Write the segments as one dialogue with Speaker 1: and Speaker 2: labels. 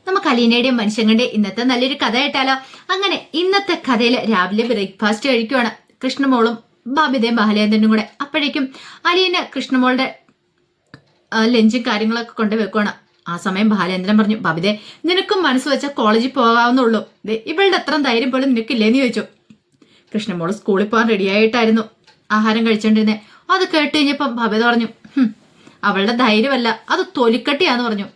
Speaker 1: നമുക്ക് അലീനയുടെയും മനുഷ്യങ്ങളുടെയും ഇന്നത്തെ നല്ലൊരു കഥ കേട്ടാലോ. അങ്ങനെ ഇന്നത്തെ കഥയിൽ രാവിലെ ബ്രേക്ക്ഫാസ്റ്റ് കഴിക്കുവാണ് കൃഷ്ണമോളും ബാബിതയും ബാലേന്ദ്രനും കൂടെ. അപ്പോഴേക്കും അലീന കൃഷ്ണമോളുടെ ലഞ്ചും കാര്യങ്ങളൊക്കെ കൊണ്ട് വെക്കുവാണ്. ആ സമയം ബാലേന്ദ്രൻ പറഞ്ഞു, ബാബിതേ, നിനക്കും മനസ്സ് വെച്ചാൽ കോളേജിൽ പോകാവുന്നുള്ളൂ, ഇവളുടെ അത്ര ധൈര്യം പോലും നിനക്കില്ലേന്ന് ചോദിച്ചു. കൃഷ്ണമോള് സ്കൂളിൽ പോകാൻ റെഡിയായിട്ടായിരുന്നു ആഹാരം കഴിച്ചോണ്ടിരുന്നേ. അത് കേട്ട് കഴിഞ്ഞപ്പം ബാബിത പറഞ്ഞു, അവളുടെ ധൈര്യമല്ല, അത് തൊലിക്കട്ടിയാന്ന് പറഞ്ഞു.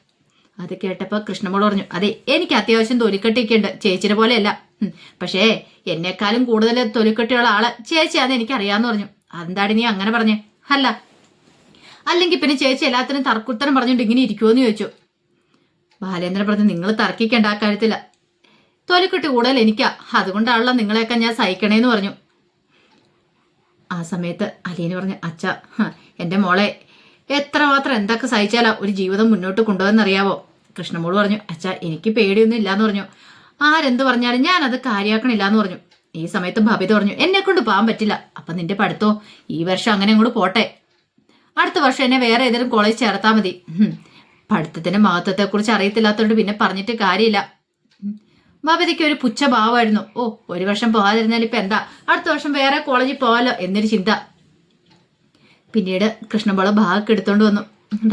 Speaker 1: അത് കേട്ടപ്പോ കൃഷ്ണമോള് പറഞ്ഞു, അതെ, എനിക്ക് അത്യാവശ്യം തൊലിക്കട്ടിയൊക്കെ ഉണ്ട്, ചേച്ചിയുടെ പോലെയല്ല. പക്ഷേ എന്നെക്കാളും കൂടുതൽ തൊലിക്കട്ടിയുള്ള ആള് ചേച്ചിയാന്ന് എനിക്കറിയാന്ന് പറഞ്ഞു. അതെന്താടി നീ അങ്ങനെ പറഞ്ഞേ? അല്ലെങ്കിൽ പിന്നെ ചേച്ചി എല്ലാത്തിനും തർക്കുത്തരം പറഞ്ഞുകൊണ്ട് ഇങ്ങനെ ഇരിക്കുമെന്ന് ചോദിച്ചു. ബാലേന്ദ്രൻ പറഞ്ഞു, നിങ്ങൾ തർക്കിക്കേണ്ട ആ കാര്യത്തില്ല, തൊലിക്കട്ടി കൂടുതൽ എനിക്കാ, അതുകൊണ്ടാണല്ലോ നിങ്ങളെയൊക്കെ ഞാൻ സഹിക്കണേന്ന് പറഞ്ഞു. ആ സമയത്ത് അലീന പറഞ്ഞു, അച്ഛ, എന്റെ മോളെ എത്രമാത്രം എന്തൊക്കെ സഹിച്ചാലാ ഒരു ജീവിതം മുന്നോട്ട് കൊണ്ടുപോകുന്നറിയാവോ? കൃഷ്ണമോള് പറഞ്ഞു, അച്ഛ, എനിക്ക് പേടിയൊന്നും ഇല്ലാന്ന് പറഞ്ഞു. ആരെന്ത് പറഞ്ഞാലും ഞാനത് കാര്യാക്കണില്ലാന്ന് പറഞ്ഞു. ഈ സമയത്ത് ബബിത പറഞ്ഞു, എന്നെ കൊണ്ട് പോകാൻ പറ്റില്ല. അപ്പൊ നിന്റെ പഠിത്തോ ഈ വർഷം അങ്ങനെ അങ്ങോട്ട് പോട്ടെ, അടുത്ത വർഷം എന്നെ വേറെ ഏതെങ്കിലും കോളേജ് ചേർത്താൽ മതി. പഠിത്തത്തിന്റെ മഹത്വത്തെക്കുറിച്ച് അറിയത്തില്ലാത്തതുകൊണ്ട് പിന്നെ പറഞ്ഞിട്ട് കാര്യമില്ല. ബബിതയ്ക്ക് ഒരു പുച്ഛഭാവമായിരുന്നു. ഒരു വർഷം പോകാതിരുന്നാൽ ഇപ്പൊ എന്താ, അടുത്ത വർഷം വേറെ കോളേജിൽ പോകാലോ എന്നൊരു ചിന്ത. പിന്നീട് കൃഷ്ണമോള് ബാഗൊക്കെ എടുത്തോണ്ട് വന്നു.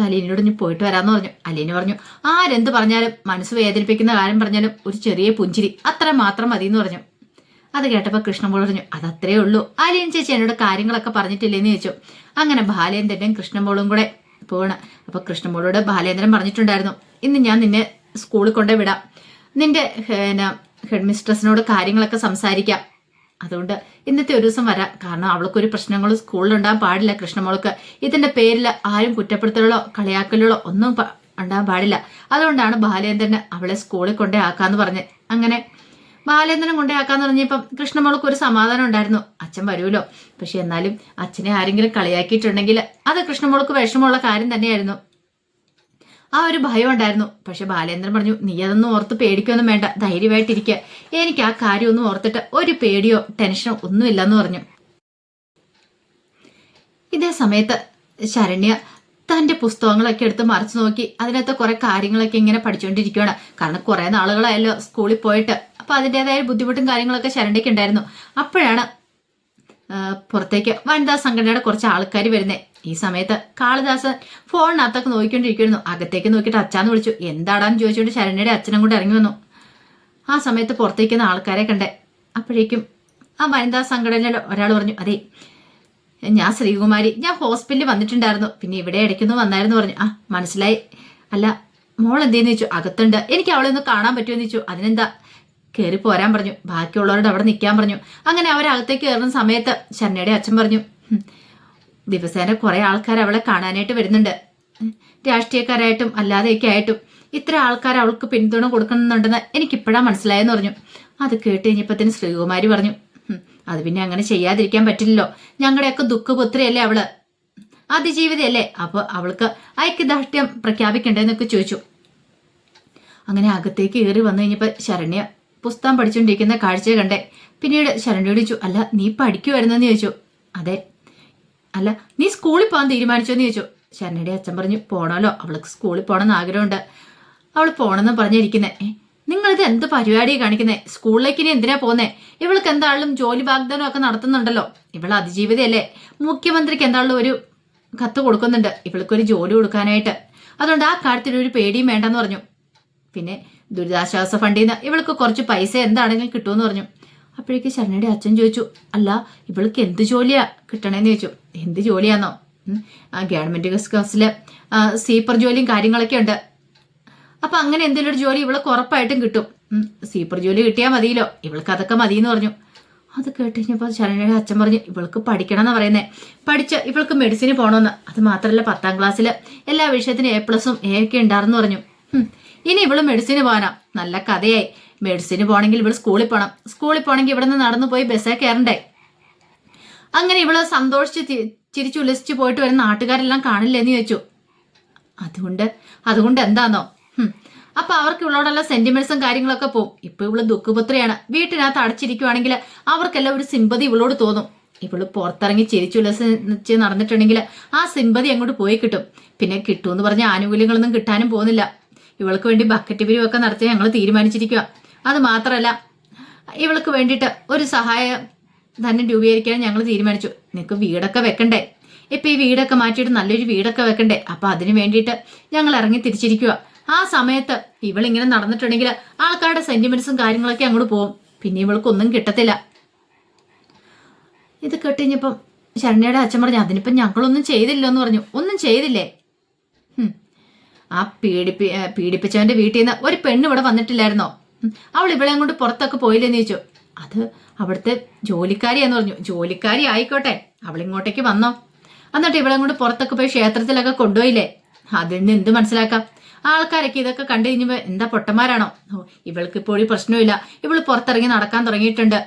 Speaker 1: അലീനയോട് ഇനി പോയിട്ട് വരാന്ന് പറഞ്ഞു. അലീന പറഞ്ഞു, ആരെന്ത് പറഞ്ഞാലും മനസ്സ് വേദനിപ്പിക്കുന്ന കാര്യം പറഞ്ഞാലും ഒരു ചെറിയ പുഞ്ചിരി അത്ര മാത്രം മതി എന്ന് പറഞ്ഞു. അത് കേട്ടപ്പോ കൃഷ്ണമോള് പറഞ്ഞു, അതത്രേ ഉള്ളൂ, അലീന ചേച്ചി എന്നോട് കാര്യങ്ങളൊക്കെ പറഞ്ഞിട്ടില്ലേന്ന് ചോദിച്ചു. അങ്ങനെ ബാലേന്ദ്രനും കൃഷ്ണമോളും കൂടെ പോകണം. അപ്പൊ കൃഷ്ണമോളോട് ബാലേന്ദ്രൻ പറഞ്ഞിട്ടുണ്ടായിരുന്നു, ഇന്ന് ഞാൻ നിന്നെ സ്കൂളിൽ കൊണ്ടേ വിടാം, നിന്റെ ഹെഡ് മിസ്ട്രസിനോട് കാര്യങ്ങളൊക്കെ സംസാരിക്കാം, അതുകൊണ്ട് ഇന്നത്തെ ഒരു ദിവസം വരാം. കാരണം അവൾക്കൊരു പ്രശ്നങ്ങളും സ്കൂളിൽ ഉണ്ടാകാൻ പാടില്ല. കൃഷ്ണമോൾക്ക് ഇതിന്റെ പേരിൽ ആരും കുറ്റപ്പെടുത്തലുകളോ കളിയാക്കലുകളോ ഒന്നും ഉണ്ടാകാൻ പാടില്ല. അതുകൊണ്ടാണ് ബാലേന്ദ്രന് അവളെ സ്കൂളിൽ കൊണ്ടേ ആക്കാന്ന് പറഞ്ഞത്. അങ്ങനെ ബാലേന്ദ്രൻ കൊണ്ടേ ആക്കാന്ന് പറഞ്ഞപ്പം കൃഷ്ണമോൾക്ക് ഒരു സമാധാനം ഉണ്ടായിരുന്നു, അച്ഛൻ വരുമല്ലോ. പക്ഷെ എന്നാലും അച്ഛനെ ആരെങ്കിലും കളിയാക്കിയിട്ടുണ്ടെങ്കിൽ അത് കൃഷ്ണമോൾക്ക് വിഷമമുള്ള കാര്യം തന്നെയായിരുന്നു. ആ ഒരു ഭയം ഉണ്ടായിരുന്നു. പക്ഷെ ബാലേന്ദ്രൻ പറഞ്ഞു, നീ അതൊന്നും ഓർത്ത് പേടിക്കൊന്നും വേണ്ട, ധൈര്യമായിട്ടിരിക്കുക, എനിക്ക് ആ കാര്യമൊന്നും ഓർത്തിട്ട് ഒരു പേടിയോ ടെൻഷനോ ഒന്നുമില്ലെന്ന് പറഞ്ഞു. ഇതേ സമയത്ത് ശരണ്യ തന്റെ പുസ്തകങ്ങളൊക്കെ എടുത്ത് മറിച്ചു നോക്കി അതിനകത്ത് കുറെ കാര്യങ്ങളൊക്കെ ഇങ്ങനെ പഠിച്ചുകൊണ്ടിരിക്കുകയാണ്. കാരണം കുറെ നാളുകളായല്ലോ സ്കൂളിൽ പോയിട്ട്. അപ്പൊ അതിൻ്റെതായ ബുദ്ധിമുട്ടും കാര്യങ്ങളൊക്കെ ശരണ്യക്ക് ഉണ്ടായിരുന്നു. അപ്പോഴാണ് പുറത്തേക്ക് വനിതാ സംഘടനയുടെ കുറച്ച് ആൾക്കാർ വരുന്നേ. ഈ സമയത്ത് കാളിദാസൻ ഫോണിനകത്തൊക്കെ നോക്കിക്കൊണ്ടിരിക്കുന്നു. അകത്തേക്ക് നോക്കിയിട്ട് അച്ഛാന്ന് വിളിച്ചു. എന്താടാന്ന് ചോദിച്ചുകൊണ്ട് ശരണ്യയുടെ അച്ഛനും കൂടെ ഇറങ്ങി വന്നു. ആ സമയത്ത് പുറത്തേക്കുന്ന ആൾക്കാരെ കണ്ടേ. അപ്പോഴേക്കും ആ വനിതാ സംഘടനയിൽ ഒരാൾ പറഞ്ഞു, അതെ, ഞാൻ ശ്രീകുമാരി, ഞാൻ ഹോസ്പിറ്റലിൽ വന്നിട്ടുണ്ടായിരുന്നു, പിന്നെ ഇവിടെ ഇടയ്ക്കൊന്നും വന്നായിരുന്നു പറഞ്ഞു. മനസ്സിലായി. അല്ല, മോൾ എന്തേന്ന് ചോദിച്ചു. അകത്തുണ്ട്, എനിക്ക് അവളെ ഒന്ന് കാണാൻ പറ്റുമെന്ന് ചോദിച്ചു. അതിനെന്താ, കയറി പോരാൻ പറഞ്ഞു, ബാക്കിയുള്ളവരോട് അവിടെ നിൽക്കാൻ പറഞ്ഞു. അങ്ങനെ അവരകത്തേക്ക് കയറുന്ന സമയത്ത് ശരണ്യയുടെ അച്ഛൻ പറഞ്ഞു, ദിവസേന കുറെ ആൾക്കാർ അവളെ കാണാനായിട്ട് വരുന്നുണ്ട്, രാഷ്ട്രീയക്കാരായിട്ടും അല്ലാതെയൊക്കെ ആയിട്ടും. ഇത്ര ആൾക്കാർ അവൾക്ക് പിന്തുണ കൊടുക്കുന്നുണ്ടെന്ന് എനിക്കിപ്പോഴാണ് മനസ്സിലായെന്ന് പറഞ്ഞു. അത് കേട്ട് കഴിഞ്ഞപ്പത്തിന് ശ്രീകുമാരി പറഞ്ഞു, അത് പിന്നെ അങ്ങനെ ചെയ്യാതിരിക്കാൻ പറ്റില്ലല്ലോ, ഞങ്ങളുടെയൊക്കെ ദുഃഖപുത്രിയല്ലേ അവള്, അതിജീവിതയല്ലേ, അപ്പൊ അവൾക്ക് ഐക്യദാർഢ്യം പ്രഖ്യാപിക്കണ്ടേന്നൊക്കെ ചോദിച്ചു. അങ്ങനെ അകത്തേക്ക് കയറി വന്നു കഴിഞ്ഞപ്പോ ശരണ്യ പുസ്തകം പഠിച്ചുകൊണ്ടിരിക്കുന്ന കാഴ്ച കണ്ടേ. പിന്നീട് ശരണ്യോട് ചോദിച്ചു, അല്ല, നീ പഠിക്കുമായിരുന്നെന്ന് ചോദിച്ചു. അതെ. അല്ല, നീ സ്കൂളിൽ പോകാൻ തീരുമാനിച്ചോന്ന് ചോദിച്ചു. ശരണ്യയുടെ അച്ഛൻ പറഞ്ഞു, പോണല്ലോ, അവൾക്ക് സ്കൂളിൽ പോകണമെന്ന് ആഗ്രഹമുണ്ട്, അവൾ പോണെന്ന് പറഞ്ഞിരിക്കുന്നേ. നിങ്ങളിത് എന്ത് പരിപാടി കാണിക്കുന്നേ? സ്കൂളിലേക്ക് ഇനി എന്തിനാ പോന്നേ? ഇവൾക്ക് എന്തായാലും ജോലി വാഗ്ദാനം ഒക്കെ നടത്തുന്നുണ്ടല്ലോ, ഇവൾ അതിജീവിതയല്ലേ, മുഖ്യമന്ത്രിക്ക് എന്തായാലും ഒരു കത്ത് കൊടുക്കുന്നുണ്ട് ഇവൾക്കൊരു ജോലി കൊടുക്കാനായിട്ട്, അതുകൊണ്ട് ആ കാര്യത്തിൽ ഒരു പേടിയും വേണ്ടെന്ന് പറഞ്ഞു. പിന്നെ ദുരിതാശ്വാസ ഫണ്ടിൽ നിന്ന് ഇവൾക്ക് കുറച്ച് പൈസ എന്താണെങ്കിലും കിട്ടുമെന്ന് പറഞ്ഞു. അപ്പോഴേക്ക് ശരണ്യയുടെ അച്ഛൻ ചോദിച്ചു, അല്ല, ഇവൾക്ക് എന്ത് ജോലിയാ കിട്ടണേന്ന് ചോദിച്ചു. എന്ത് ജോലിയാന്നോ? ഗവൺമെന്റ് ഗസ്റ്റ് ഹൗസില് സീപ്പർ ജോലിയും കാര്യങ്ങളൊക്കെ ഉണ്ട്, അപ്പൊ അങ്ങനെ എന്തെങ്കിലും ഒരു ജോലി ഇവൾക്ക് ഉറപ്പായിട്ടും കിട്ടും. സീപ്പർ ജോലി കിട്ടിയാൽ മതിയല്ലോ, ഇവൾക്ക് അതൊക്കെ മതിയെന്ന് പറഞ്ഞു. അത് കേട്ടുകഴിഞ്ഞപ്പോൾ ശരണ്യയുടെ അച്ഛൻ പറഞ്ഞു, ഇവൾക്ക് പഠിക്കണം എന്നാ പറയുന്നേ, പഠിച്ച് ഇവൾക്ക് മെഡിസിന് പോകണമെന്ന്. അത് മാത്രമല്ല 10ാം ക്ലാസ്സിൽ എല്ലാ വിഷയത്തിനും A+ഉം A ഒക്കെ ഉണ്ടായിരുന്നു പറഞ്ഞു. ഇനി ഇവള് മെഡിസിന് പോകാനാ, നല്ല കഥയായി. മെഡിസിന് പോകണമെങ്കിൽ ഇവള് സ്കൂളിൽ പോകണം, സ്കൂളിൽ പോകണമെങ്കിൽ ഇവിടെ നിന്ന് നടന്നു പോയി ബസ്സേ കയറണ്ടേ. അങ്ങനെ ഇവള് സന്തോഷിച്ച് ചിരിച്ചുല്ലസിച്ച് പോയിട്ട് വരുന്ന നാട്ടുകാരെല്ലാം കാണില്ലെന്ന് ചോദിച്ചു. അതുകൊണ്ട് എന്താന്നോ, അപ്പൊ അവർക്ക് ഇവളോടുള്ള സെന്റിമെന്റ്സും കാര്യങ്ങളൊക്കെ പോവും. ഇപ്പൊ ഇവള് ദുഃഖപുത്രിയാണ്, വീട്ടിനകത്ത് അടച്ചിരിക്കുവാണെങ്കിൽ അവർക്കെല്ലാം ഒരു സിമ്പതി ഇവളോട് തോന്നും. ഇവള് പുറത്തിറങ്ങി ചിരിച്ചുല്ലസിച്ച് നടന്നിട്ടുണ്ടെങ്കിൽ ആ സിമ്പതി അങ്ങോട്ട് പോയി കിട്ടും. പിന്നെ കിട്ടുമെന്ന് പറഞ്ഞ ആനുകൂല്യങ്ങളൊന്നും കിട്ടാനും പോകുന്നില്ല. ഇവൾക്ക് വേണ്ടി ബക്കറ്റ് പിരിവൊക്കെ നടത്തി ഞങ്ങൾ തീരുമാനിച്ചിരിക്കുക. അത് മാത്രമല്ല ഇവൾക്ക് വേണ്ടിയിട്ട് ഒരു സഹായം ധനം രൂപീകരിക്കാൻ ഞങ്ങൾ തീരുമാനിച്ചു. നിനക്ക് വീടൊക്കെ വെക്കണ്ടേ? ഇപ്പം ഈ വീടൊക്കെ മാറ്റിയിട്ട് നല്ലൊരു വീടൊക്കെ വെക്കണ്ടേ? അപ്പം അതിന് വേണ്ടിയിട്ട് ഞങ്ങൾ ഇറങ്ങി തിരിച്ചിരിക്കുക. ആ സമയത്ത് ഇവളിങ്ങനെ നടന്നിട്ടുണ്ടെങ്കിൽ ആൾക്കാരുടെ സെന്റിമെന്റ്സും കാര്യങ്ങളൊക്കെ അങ്ങോട്ട് പോകും. പിന്നെ ഇവൾക്കൊന്നും കിട്ടത്തില്ല. ഇത് കേട്ടുകഴിഞ്ഞപ്പം ശരണ്യയുടെ അച്ഛൻ പറഞ്ഞു, അതിനിപ്പം ഞങ്ങളൊന്നും ചെയ്തില്ലോ എന്ന് പറഞ്ഞു. ഒന്നും ചെയ്തില്ലേ? ആ പീഡിപ്പിച്ചവന്റെ വീട്ടിൽ നിന്ന് ഒരു പെണ്ണ് ഇവിടെ വന്നിട്ടില്ലായിരുന്നോ? അവൾ ഇവളെയും കൊണ്ട് പുറത്തൊക്കെ പോയില്ലെന്ന് ചോദിച്ചു. അത് അവിടുത്തെ ജോലിക്കാരിയാന്ന് പറഞ്ഞു. ജോലിക്കാരി ആയിക്കോട്ടെ, അവളിങ്ങോട്ടേക്ക് വന്നോ? എന്നിട്ട് ഇവളെയും കൊണ്ട് പുറത്തൊക്കെ പോയി ക്ഷേത്രത്തിലൊക്കെ കൊണ്ടുപോയില്ലേ? അതിൽ നിന്ന് എന്ത് മനസ്സിലാക്കാം? ആൾക്കാരൊക്കെ ഇതൊക്കെ കണ്ടു കഴിഞ്ഞപ്പോൾ എന്താ പൊട്ടന്മാരാണോ? ഇവൾക്ക് ഇപ്പോഴും പ്രശ്നമില്ല, ഇവള് പുറത്തിറങ്ങി നടക്കാൻ തുടങ്ങിയിട്ടുണ്ട്.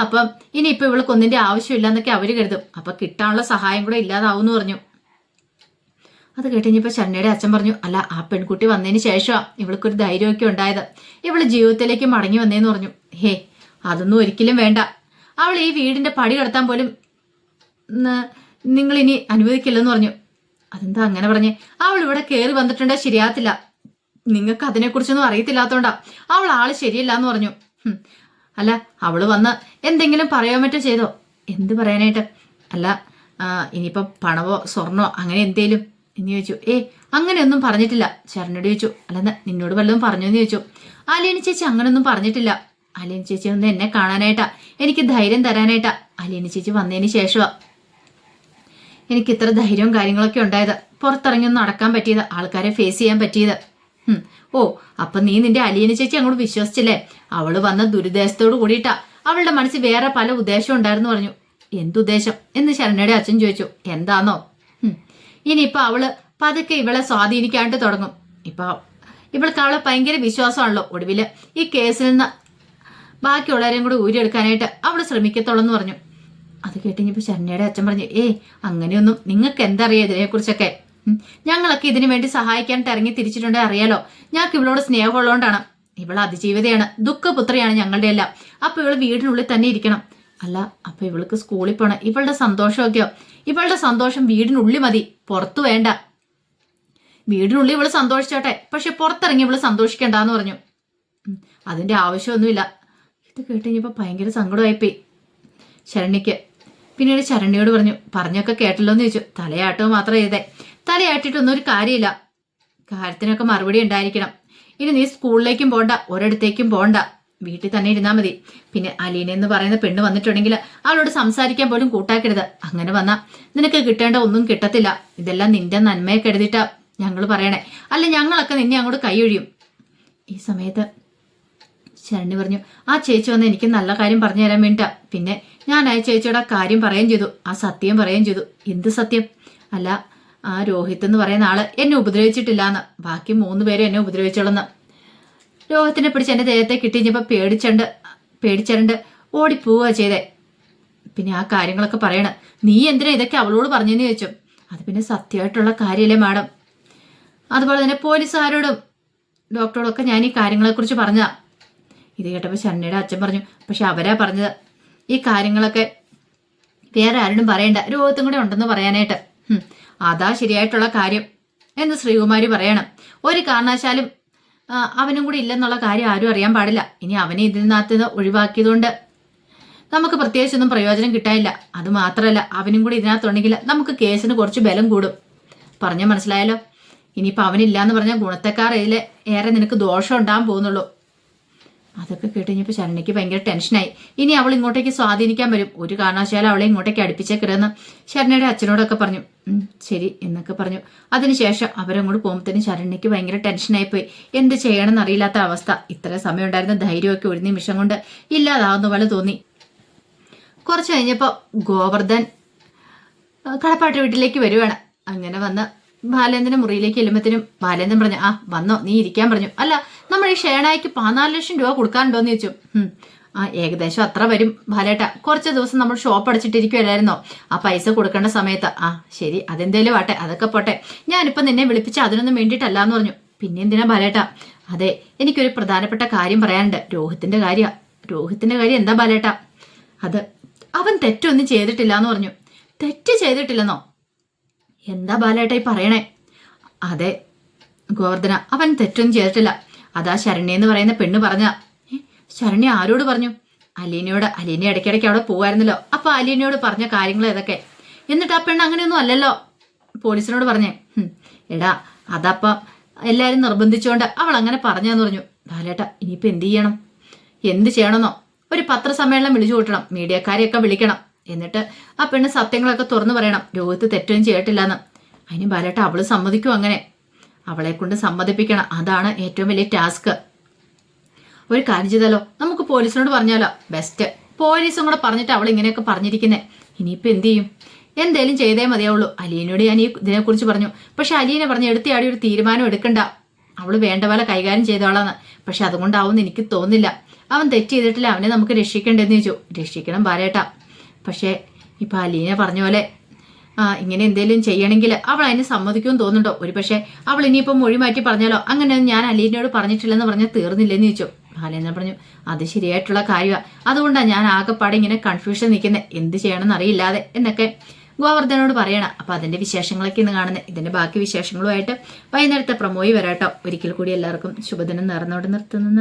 Speaker 1: അപ്പം ഇനിയിപ്പോൾ ഇവൾക്ക് ഒന്നിന്റെ ആവശ്യമില്ല എന്നൊക്കെ അവര് കരുതും. അപ്പൊ കിട്ടാനുള്ള സഹായം കൂടെ ഇല്ലാതാവൂന്ന് പറഞ്ഞു. അത് കേട്ടുകഴിഞ്ഞപ്പോൾ ശരണ്യയുടെ അച്ഛൻ പറഞ്ഞു, അല്ല ആ പെൺകുട്ടി വന്നതിന് ശേഷമാണ് ഇവൾക്കൊരു ധൈര്യമൊക്കെ ഉണ്ടായത്. ഇവള് ജീവിതത്തിലേക്ക് മടങ്ങി വന്നേന്ന് പറഞ്ഞു. ഹേ, അതൊന്നും ഒരിക്കലും വേണ്ട. അവൾ ഈ വീടിന്റെ പടി കടത്താൻ പോലും നിങ്ങൾ ഇനി അനുവദിക്കില്ലെന്ന് പറഞ്ഞു. അതെന്താ അങ്ങനെ പറഞ്ഞേ? അവൾ ഇവിടെ കയറി വന്നിട്ടുണ്ടേ ശരിയാകത്തില്ല. നിങ്ങൾക്ക് അതിനെക്കുറിച്ചൊന്നും അറിയത്തില്ലാത്തോണ്ടാ. അവൾ ആള് ശരിയല്ല എന്ന് പറഞ്ഞു. അല്ല അവള് വന്ന് എന്തെങ്കിലും പറയാൻ പറ്റോ ചെയ്തോ? എന്ത് പറയാനായിട്ട്? അല്ല ഇനിയിപ്പം പണവോ സ്വർണോ അങ്ങനെ എന്തേലും എന്ന് ചോദിച്ചു. അങ്ങനെയൊന്നും പറഞ്ഞിട്ടില്ല. ശരണ്യോട് ചോദിച്ചു, അല്ലെന്ന് നിന്നോട് വല്ലതും പറഞ്ഞോന്ന് ചോദിച്ചു. അലീന ചേച്ചി അങ്ങനെയൊന്നും പറഞ്ഞിട്ടില്ല. അലീന ചേച്ചി ഒന്ന് എന്നെ കാണാനായിട്ടാ, എനിക്ക് ധൈര്യം തരാനായിട്ടാ. അലീന ചേച്ചി വന്നതിന് ശേഷമാ എനിക്ക് ഇത്ര ധൈര്യവും കാര്യങ്ങളൊക്കെ ഉണ്ടായത്. പുറത്തിറങ്ങി ഒന്ന് നടക്കാൻ പറ്റിയത്, ആൾക്കാരെ ഫേസ് ചെയ്യാൻ പറ്റിയത്. അപ്പൊ നീ നിന്റെ അലീന ചേച്ചി അങ്ങോട്ട് വിശ്വസിച്ചില്ലേ? അവള് വന്ന ദുരുദ്ദേശത്തോട് കൂടിയിട്ടാ. അവളുടെ മനസ്സിൽ വേറെ പല ഉദ്ദേശം ഉണ്ടായിരുന്നു പറഞ്ഞു. എന്തുദ്ദേശം എന്ന് ശരണ്യയുടെ അച്ഛൻ ചോദിച്ചു. എന്താന്നോ? ഇനിയിപ്പൊ അവള് പതുക്കെ ഇവളെ സ്വാധീനിക്കാണ്ട് തുടങ്ങും. ഇവൾക്ക് അവളെ ഭയങ്കര വിശ്വാസമാണല്ലോ. ഒടുവില് ഈ കേസിൽ നിന്ന് ബാക്കിയുള്ളവരെയും കൂടെ ഊരിയെടുക്കാനായിട്ട് അവള് ശ്രമിക്കത്തുള്ളെന്ന് പറഞ്ഞു. അത് കേട്ടിഞ്ഞപ്പോ ശരണ്യയുടെ അച്ഛൻ പറഞ്ഞു, അങ്ങനെയൊന്നും നിങ്ങൾക്ക് എന്തറിയാം ഇതിനെക്കുറിച്ചൊക്കെ? ഞങ്ങളൊക്കെ ഇതിനു വേണ്ടി സഹായിക്കാനായിട്ട് ഇറങ്ങി തിരിച്ചിട്ടുണ്ടേ അറിയാലോ. ഞങ്ങൾക്ക് ഇവളോട് സ്നേഹമുള്ളതുകൊണ്ടാണ്. ഇവൾ അതിജീവിതയാണ്, ദുഃഖപുത്രിയാണ് ഞങ്ങളുടെ എല്ലാം. അപ്പൊ ഇവള് വീടിനുള്ളിൽ തന്നെ ഇരിക്കണം. അല്ല അപ്പൊ ഇവൾക്ക് സ്കൂളിൽ പോണം. ഇവളുടെ സന്തോഷമൊക്കെയോ? ഇവളുടെ സന്തോഷം വീടിനുള്ളിൽ മതി, പുറത്തു വേണ്ട. വീടിനുള്ളിൽ ഇവള് സന്തോഷിച്ചോട്ടെ, പക്ഷെ പുറത്തിറങ്ങി ഇവള് സന്തോഷിക്കണ്ടെന്ന് പറഞ്ഞു. അതിന്റെ ആവശ്യമൊന്നുമില്ല. ഇത് കേട്ടുകഴിഞ്ഞപ്പോ ഭയങ്കര സങ്കടമായിപ്പോയി ശരണ്യക്ക്. പിന്നീട് ശരണ്യോട് പറഞ്ഞു, പറഞ്ഞൊക്കെ കേട്ടല്ലോ എന്ന് ചോദിച്ചു. തലയാട്ടവും മാത്രം ചെയ്തേ. തലയാട്ടിട്ടൊന്നും ഒരു കാര്യമില്ല. കാര്യത്തിനൊക്കെ മറുപടി ഉണ്ടായിരിക്കണം. ഇനി നീ സ്കൂളിലേക്കും പോണ്ട, ഒരിടത്തേക്കും പോണ്ട, വീട്ടിൽ തന്നെ ഇരുന്നാൽ മതി. പിന്നെ അലീന എന്ന് പറയുന്ന പെണ്ണ് വന്നിട്ടുണ്ടെങ്കിൽ അവളോട് സംസാരിക്കാൻ പോലും കൂട്ടാക്കരുത്. അങ്ങനെ വന്നാ നിനക്ക് കിട്ടേണ്ട ഒന്നും കിട്ടത്തില്ല. ഇതെല്ലാം നിന്റെ നന്മയെ കരുതിയിട്ടാ ഞങ്ങൾ പറയണേ, അല്ല ഞങ്ങളൊക്കെ നിന്നെ അങ്ങോട്ട് കൈയൊഴിയും. ഈ സമയത്ത് ശരണ്യ പറഞ്ഞു, ആ ചേച്ചി വന്ന് എനിക്ക് നല്ല കാര്യം പറഞ്ഞു തരാൻ വേണ്ടിട്ടാ. പിന്നെ ഞാൻ ആ ചേച്ചിയുടെ കാര്യം പറയുകയും ചെയ്തു, ആ സത്യം പറയുകയും ചെയ്തു. എന്ത് സത്യം? അല്ല ആ രോഹിത് എന്ന് പറയുന്ന ആള് എന്നെ ഉപദ്രവിച്ചിട്ടില്ലാന്ന്, ബാക്കി 3 പേരും എന്നെ ഉപദ്രവിച്ചോളന്ന്. രോഹിത്തിനെ പിടിച്ച് എന്റെ ദേഹത്തെ കിട്ടിയപ്പോ പേടിച്ചരണ്ട് ഓടിപ്പോവുക ചെയ്തേ. പിന്നെ ആ കാര്യങ്ങളൊക്കെ പറയണം. നീ എന്തിനാ ഇതൊക്കെ അവളോട് പറഞ്ഞെന്ന് ചോദിച്ചു. അത് പിന്നെ സത്യമായിട്ടുള്ള കാര്യമല്ലേ മാഡം. അതുപോലെ തന്നെ പോലീസുകാരോടും ഡോക്ടറോടും ഒക്കെ ഞാൻ ഈ കാര്യങ്ങളെക്കുറിച്ച് പറഞ്ഞതാ. ഇത് കേട്ടപ്പോൾ ശരണ്യയുടെ അച്ഛൻ പറഞ്ഞു, പക്ഷെ അവരാ പറഞ്ഞത് ഈ കാര്യങ്ങളൊക്കെ വേറെ ആരോടും പറയണ്ട, രോഗത്തും കൂടെ ഉണ്ടെന്ന് പറയാനായിട്ട്. അതാ ശരിയായിട്ടുള്ള കാര്യം എന്ന് ശ്രീകുമാരി പറയണം. ഒരു കാരണവശാലും അവനും കൂടി ഇല്ലെന്നുള്ള കാര്യം ആരും അറിയാൻ പാടില്ല. ഇനി അവനെ ഇതിനകത്ത് നിന്ന് ഒഴിവാക്കിയതുകൊണ്ട് നമുക്ക് പ്രത്യേകിച്ചൊന്നും പ്രയോജനം കിട്ടാനില്ല. അത് മാത്രമല്ല അവനും കൂടി ഇതിനകത്തുണ്ടെങ്കിൽ നമുക്ക് കേസിന് കുറച്ച് ബലം കൂടും. പറഞ്ഞ മനസ്സിലായല്ലോ? ഇനിയിപ്പോൾ അവനില്ലാന്ന് പറഞ്ഞാൽ ഗുണത്തെക്കാർ ഇതിൽ ഏറെ നിനക്ക് ദോഷം ഉണ്ടാകാൻ പോകുന്നുള്ളൂ. അതൊക്കെ കേട്ടുകഴിഞ്ഞപ്പോൾ ശരണ്യക്ക് ഭയങ്കര ടെൻഷനായി. ഇനി അവൾ ഇങ്ങോട്ടേക്ക് സ്വാധീനിക്കാൻ വരും, ഒരു കാരണവശാലും അവളെ ഇങ്ങോട്ടേക്ക് അടുപ്പിച്ചേക്കരുതെന്ന് ശരണ്യയുടെ അച്ഛനോടൊക്കെ പറഞ്ഞു. ശരി എന്നൊക്കെ പറഞ്ഞു. അതിനുശേഷം അവരങ്ങോട്ട് പോകുമ്പോഴത്തേനും ശരണ്യക്ക് ഭയങ്കര ടെൻഷനായിപ്പോയി. എന്ത് ചെയ്യണമെന്ന് അറിയില്ലാത്ത അവസ്ഥ. ഇത്ര സമയം ഉണ്ടായിരുന്ന ധൈര്യമൊക്കെ ഒരു നിമിഷം കൊണ്ട് ഇല്ലാതാവുന്ന പോലെ തോന്നി. കുറച്ച് കഴിഞ്ഞപ്പോൾ ഗോവർദ്ധൻ കടപ്പാട്ട് വീട്ടിലേക്ക് വരുവാണ്. അങ്ങനെ വന്ന് ബാലേന്ദ്രന്റെ മുറിയിലേക്ക് ചെല്ലുമ്പത്തിനും ബാലേന്ദ്രൻ പറഞ്ഞു, വന്നോ, നീ ഇരിക്കാൻ പറഞ്ഞു. അല്ല നമ്മൾ ഈ ഷേണായിക്ക് 14 ലക്ഷം രൂപ കൊടുക്കാനുണ്ടോന്ന് ചോദിച്ചു. ഏകദേശം അത്ര വരും ബാലേട്ട. കുറച്ച് ദിവസം നമ്മൾ ഷോപ്പ് അടച്ചിട്ടിരിക്കുവല്ലായിരുന്നോ? ആ പൈസ കൊടുക്കേണ്ട സമയത്ത്. ശരി, അതെന്തേലും ആട്ടെ, അതൊക്കെ പോട്ടെ. ഞാനിപ്പം നിന്നെ വിളിപ്പിച്ച അതിനൊന്നും വേണ്ടിയിട്ടല്ല എന്ന് പറഞ്ഞു. പിന്നെ എന്തിനാ ബാലേട്ട? അതെ, എനിക്കൊരു പ്രധാനപ്പെട്ട കാര്യം പറയാനുണ്ട്. രോഹിത്തിന്റെ കാര്യം എന്താ ബാലേട്ട? അത് അവൻ തെറ്റൊന്നും ചെയ്തിട്ടില്ല എന്ന് പറഞ്ഞു. തെറ്റ് ചെയ്തിട്ടില്ലെന്നോ? എന്താ ബാലേട്ട ഈ പറയണേ? അതെ, ഗോവർദ്ധന. അവൻ തെറ്റൊന്നും ചെയ്തിട്ടില്ല. അതാ ശരണ്യ എന്ന് പറയുന്ന പെണ്ണ് പറഞ്ഞ. ശരണ്യ ആരോട് പറഞ്ഞു? അലീനയോട്. അലീന ഇടയ്ക്കിടയ്ക്ക് അവിടെ പോകായിരുന്നല്ലോ. അപ്പൊ അലീനയോട് പറഞ്ഞ കാര്യങ്ങൾ ഏതൊക്കെ? എന്നിട്ട് ആ പെണ്ണ് അങ്ങനെയൊന്നും അല്ലല്ലോ പോലീസിനോട് പറഞ്ഞേ. എടാ അതപ്പം എല്ലാരും നിർബന്ധിച്ചുകൊണ്ട് അവൾ അങ്ങനെ പറഞ്ഞെന്ന് പറഞ്ഞു. ബാലേട്ട ഇനിയിപ്പോ എന്ത് ചെയ്യണം? എന്ത് ചെയ്യണമെന്നോ? ഒരു പത്രസമ്മേളനം വിളിച്ചു കൂട്ടണം, മീഡിയക്കാരെയൊക്കെ വിളിക്കണം. എന്നിട്ട് ആ പെണ്ണ് സത്യങ്ങളൊക്കെ തുറന്നു പറയണം, രോഹിത്ത് തെറ്റൊന്നും ചെയ്തിട്ടില്ലെന്ന്. അതിന് ബാലേട്ട അവള് സമ്മതിക്കും. അങ്ങനെ അവളെ കൊണ്ട് സമ്മതിപ്പിക്കണം. അതാണ് ഏറ്റവും വലിയ ടാസ്ക്. ഒരു കാര്യം ചെയ്താലോ, നമുക്ക് പോലീസിനോട് പറഞ്ഞാലോ? ബെസ്റ്റ്. പോലീസും കൂടെ പറഞ്ഞിട്ട് അവൾ ഇങ്ങനെയൊക്കെ പറഞ്ഞിരിക്കുന്നേ. ഇനിയിപ്പോൾ എന്ത് ചെയ്യും? എന്തേലും ചെയ്തേ മതിയാവുള്ളൂ. അലീനയോട് ഞാൻ ഈ ഇതിനെക്കുറിച്ച് പറഞ്ഞു. പക്ഷെ അലീന പറഞ്ഞു എടുത്തിയാടി ഒരു തീരുമാനം എടുക്കണ്ട, അവള് വേണ്ട പോലെ കൈകാര്യം ചെയ്തോളാന്ന്. പക്ഷെ അതുകൊണ്ടാവുമെന്ന് എനിക്ക് തോന്നുന്നില്ല. അവൻ തെറ്റ് ചെയ്തിട്ടില്ല, അവനെ നമുക്ക് രക്ഷിക്കണ്ടെന്ന് ചോദിച്ചു. രക്ഷിക്കണം ബാലേട്ട. പക്ഷേ ഇപ്പൊ അലീന പറഞ്ഞ പോലെ ഇങ്ങനെ എന്തേലും ചെയ്യണമെങ്കിൽ അവൾ അതിന് സമ്മതിക്കുമെന്ന് തോന്നുന്നുണ്ടോ? ഒരു പക്ഷേ അവൾ ഇനിയിപ്പോൾ മൊഴി മാറ്റി പറഞ്ഞാലോ? അങ്ങനെ ഞാൻ അലീനയോട് പറഞ്ഞിട്ടില്ലെന്ന് പറഞ്ഞാൽ തീർന്നില്ലെന്ന് ചോദിച്ചു. ബാലേന്ദ്രൻ പറഞ്ഞു അത് ശരിയായിട്ടുള്ള കാര്യമാണ്, അതുകൊണ്ടാണ് ഞാൻ ആകെപ്പാടെ ഇങ്ങനെ കൺഫ്യൂഷൻ നിൽക്കുന്നത്, എന്ത് ചെയ്യണമെന്ന് അറിയില്ലാതെ എന്നൊക്കെ ഗോവർദ്ധനോട് പറയണം. അപ്പൊ അതിന്റെ വിശേഷങ്ങളൊക്കെ ഇന്ന് കാണുന്നത്. ഇതിന്റെ ബാക്കി വിശേഷങ്ങളുമായിട്ട് വൈകുന്നേരത്തെ പ്രമോയി വരാട്ടോ. ഒരിക്കൽ കൂടി എല്ലാവർക്കും ശുഭദിനം നേർന്നോട് നിർത്തുന്നു.